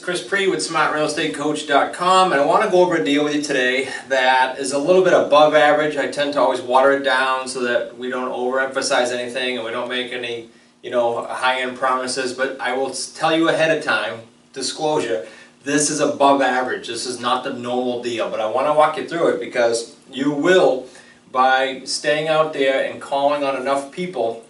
Chris Pre with SmartRealEstateCoach.com, and I want to go over a deal with you today that is a little bit above average. I tend to always water it down so that we don't overemphasize anything and we don't make any, high-end promises. But I will tell you ahead of time, disclosure, this is above average. This is not the normal deal, but I want to walk you through it because you will, by staying out there and calling on enough people,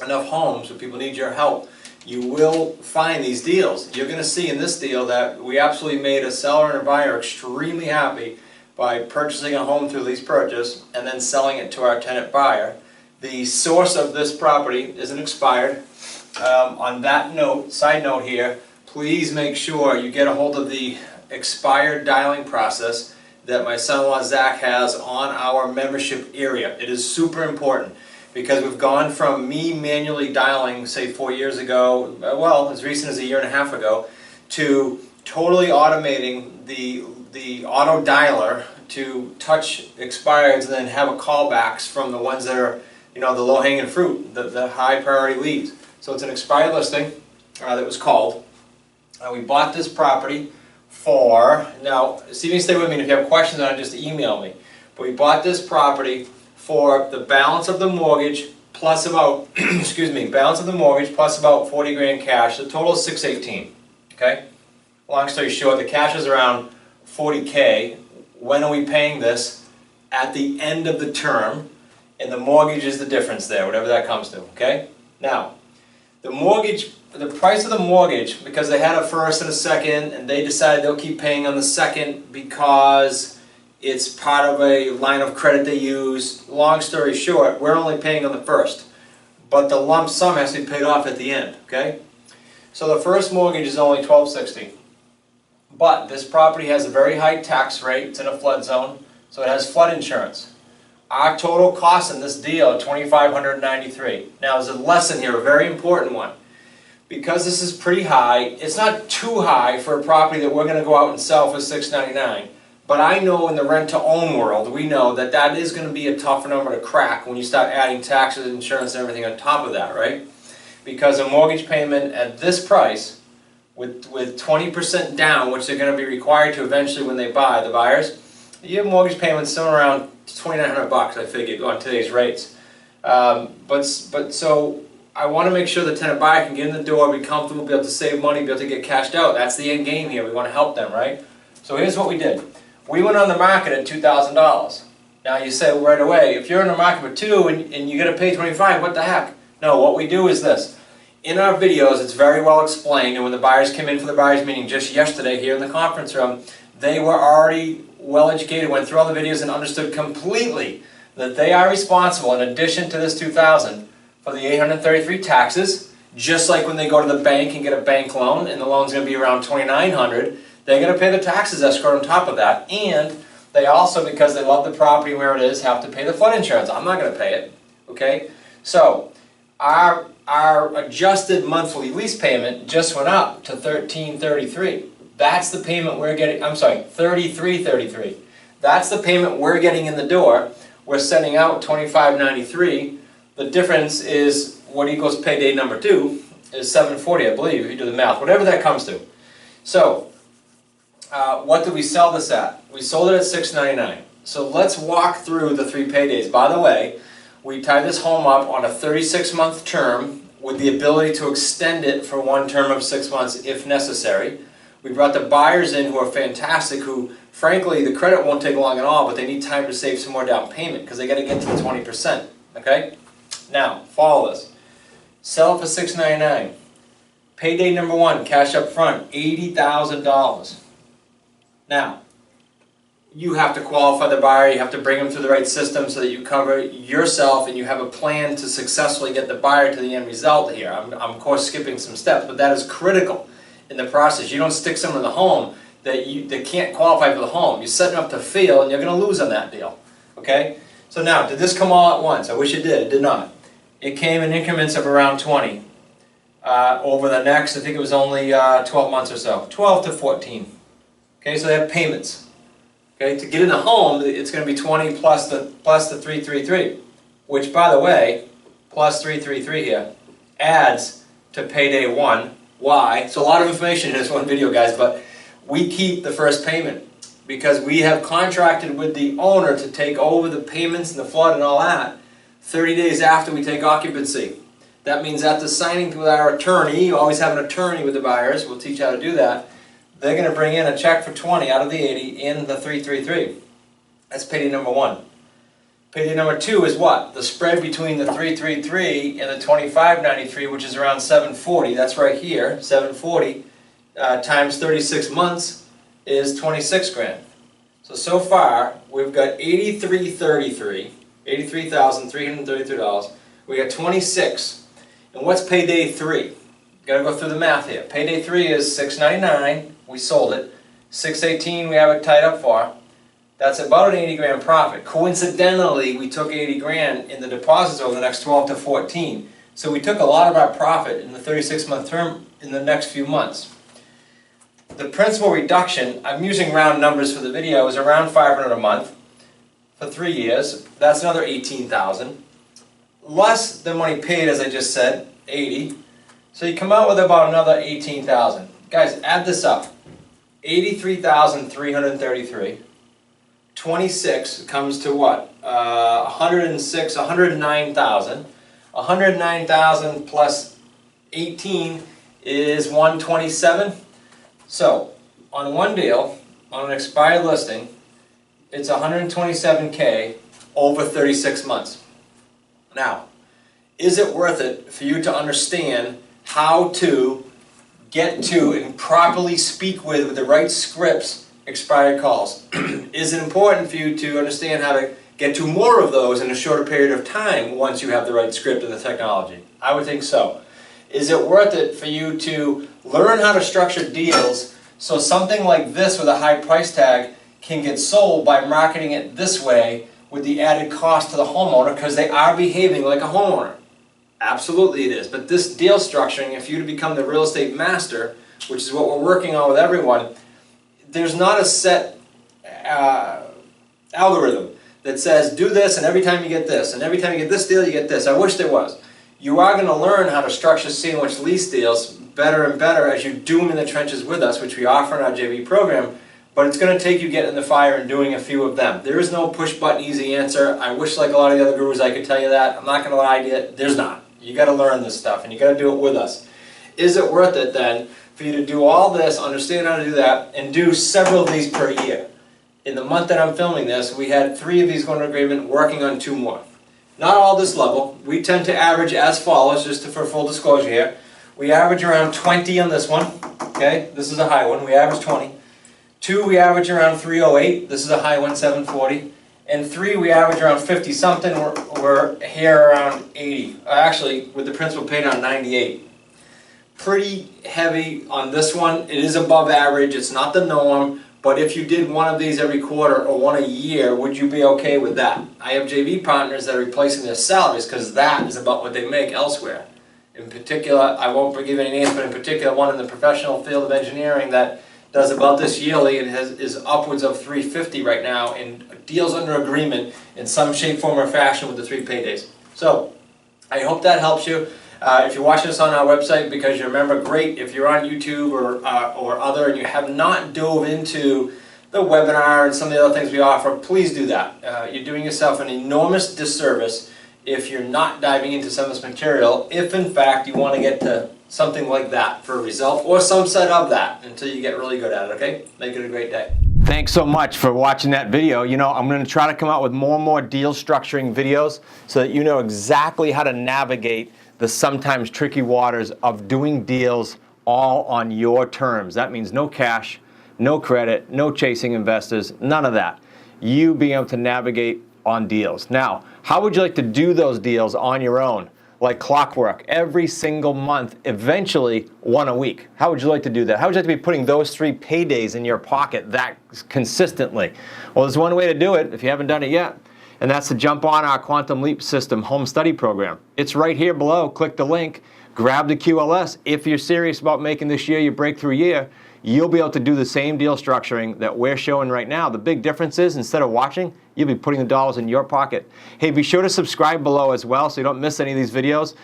enough homes where people need your help, you will find these deals. You're going to see in this deal that we absolutely made a seller and a buyer extremely happy by purchasing a home through lease purchase and then selling it to our tenant buyer. The source of this property isn't expired. On that note, side note here, please make sure you get a hold of the expired dialing process that my son-in-law Zach has on our membership area. It is super important, because we've gone from me manually dialing, say 4 years ago, well, as recent as a year and a half ago, to totally automating the auto dialer to touch expireds and then have a callbacks from the ones that are, the low-hanging fruit, the high priority leads. So it's an expired listing that was called. We bought this property for, now, Steve, stay with me, and if you have questions on it, just email me. But we bought this property for the balance of the mortgage plus about, balance of the mortgage plus about 40 grand cash. The total is 618. Okay? Long story short, the cash is around 40K. When are we paying this? At the end of the term, and the mortgage is the difference there, whatever that comes to. Okay? Now, the mortgage, the price of the mortgage, because they had a first and a second, and they decided they'll keep paying on the second because it's part of a line of credit they use. Long story short, we're only paying on the first, but the lump sum has to be paid off at the end. Okay, so the first mortgage is only $1,260, but this property has a very high tax rate. It's in a flood zone, so it has flood insurance. Our total cost in this deal is $2,593. Now, there's a lesson here, a very important one. Because this is pretty high, it's not too high for a property that we're going to go out and sell for $699. But I know in the rent-to-own world, we know that that is going to be a tougher number to crack when you start adding taxes, insurance, and everything on top of that, right? Because a mortgage payment at this price, with 20% down, which they're going to be required to eventually when they buy, the buyers, you have mortgage payments somewhere around $2,900, I figured, on today's rates. So I want to make sure the tenant buyer can get in the door, be comfortable, be able to save money, be able to get cashed out. That's the end game here. We want to help them, right? So here's what we did. We went on the market at $2,000. Now you say right away, if you're in the market for $2,000 and you're going to pay $25,000, what the heck? No, what we do is this. In our videos, it's very well explained, and when the buyers came in for the buyers meeting just yesterday here in the conference room, they were already well educated, went through all the videos and understood completely that they are responsible, in addition to this $2,000, for the $833 taxes, just like when they go to the bank and get a bank loan, and the loan's going to be around $2,900. They're going to pay the taxes escrow on top of that, and they also, because they love the property where it is, have to pay the flood insurance. I'm not going to pay it. Okay? So our adjusted monthly lease payment just went up to $1,333. That's the payment we're getting. I'm sorry, $3,333. That's the payment we're getting in the door. We're sending out $2,593. The difference is what equals payday number 2 is $740, I believe, if you do the math, whatever that comes to. So what did we sell this at? We sold it at $699. So let's walk through the 3 paydays. By the way, we tied this home up on a 36-month term with the ability to extend it for one term of 6 months if necessary. We brought the buyers in who are fantastic, who, frankly, the credit won't take long at all, but they need time to save some more down payment because they got to get to the 20%. Okay? Now, follow this. Sell it for $699. Payday number 1, cash up front, $80,000. Now, you have to qualify the buyer, you have to bring them through the right system so that you cover yourself and you have a plan to successfully get the buyer to the end result here. I'm of course skipping some steps, but that is critical in the process. You don't stick someone in the home that can't qualify for the home. You're setting up to fail and you're going to lose on that deal. Okay? So now, did this come all at once? I wish it did. It did not. It came in increments of around 20 over the next, I think it was only 12 months or so, 12 to 14. Okay, so they have payments. Okay, to get in the home, it's going to be 20 plus the 333, which, by the way, plus 333 here adds to payday 1 Why? It's a lot of information in this one video, guys, but we keep the first payment because we have contracted with the owner to take over the payments and the flood and all that 30 days after we take occupancy. That means after signing with our attorney, you always have an attorney with the buyers, we'll teach you how to do that, they're going to bring in a check for 20 out of the 80 in the 333. That's payday number one. Payday number two is what? The spread between the 333 and the 2593, which is around 740. That's right here, 740 times 36 months is 26 grand. So far, we've got $83,333. We got 26. And what's payday 3? Got to go through the math here. Payday 3 is 699. We sold it. 618 we have it tied up for. That's about an 80 grand profit. Coincidentally, we took 80 grand in the deposits over the next 12 to 14. So we took a lot of our profit in the 36-month term in the next few months. The principal reduction, I'm using round numbers for the video, is around $500 a month for 3 years. That's another $18,000. Less than money paid, as I just said, 80. So you come out with about another $18,000. Guys, add this up. 83,333. 26 comes to what? 106, 109,000. 109,000 plus 18 is 127. So, on one deal, on an expired listing, it's 127K over 36 months. Now, is it worth it for you to understand how to get to and properly speak with the right scripts expired calls? Is it important for you to understand how to get to more of those in a shorter period of time once you have the right script and the technology? I would think so. Is it worth it for you to learn how to structure deals so something like this with a high price tag can get sold by marketing it this way with the added cost to the homeowner because they are behaving like a homeowner? Absolutely it is. But this deal structuring, if you to become the real estate master, which is what we're working on with everyone, there's not a set algorithm that says do this and every time you get this and every time you get this deal you get this. I wish there was. You are going to learn how to structure sandwich lease deals better and better as you do them in the trenches with us, which we offer in our JV program, but it's going to take you getting in the fire and doing a few of them. There is no push button easy answer. I wish like a lot of the other gurus I could tell you that. I'm not going to lie to you. There's not. You got to learn this stuff and you got to do it with us. Is it worth it then for you to do all this, understand how to do that, and do several of these per year? In the month that I'm filming this, we had 3 of these going to agreement, working on 2 more. Not all this level. We tend to average as follows, just for full disclosure here. We average around 20 on this one. Okay, this is a high one. We average 20. 2, we average around 308. This is a high one, 740. And 3, we average around 50 something. We're here around 80. Actually, with the principal paid on 98. Pretty heavy on this one. It is above average. It's not the norm. But if you did one of these every quarter or one a year, would you be okay with that? I have JV partners that are replacing their salaries because that is about what they make elsewhere. In particular, I won't give any names, but in particular one in the professional field of engineering that does about this yearly and is upwards of 350 right now in deals under agreement in some shape, form, or fashion with the 3 paydays. So, I hope that helps you. If you're watching this on our website because you remember, great. If you're on YouTube or other and you have not dove into the webinar and some of the other things we offer, please do that. You're doing yourself an enormous disservice if you're not diving into some of this material, if in fact you want to get to something like that for a result or some set of that until you get really good at it, okay? Make it a great day. Thanks so much for watching that video. You know, I'm going to try to come out with more and more deal structuring videos so that you know exactly how to navigate the sometimes tricky waters of doing deals all on your terms. That means no cash, no credit, no chasing investors, none of that. You being able to navigate on deals. Now, how would you like to do those deals on your own? Like clockwork, every single month, eventually 1 a week. How would you like to do that? How would you like to be putting those 3 paydays in your pocket that consistently? Well, there's one way to do it if you haven't done it yet. And that's to jump on our Quantum Leap System home study program. It's right here below. Click the link, grab the QLS. If you're serious about making this year your breakthrough year, you'll be able to do the same deal structuring that we're showing right now. The big difference is, instead of watching, you'll be putting the dollars in your pocket. Hey, be sure to subscribe below as well so you don't miss any of these videos.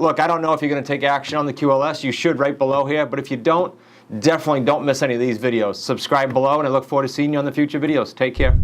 Look, I don't know if you're going to take action on the QLS. You should right below here, but if you don't, definitely don't miss any of these videos. Subscribe below, and I look forward to seeing you on the future videos. Take care.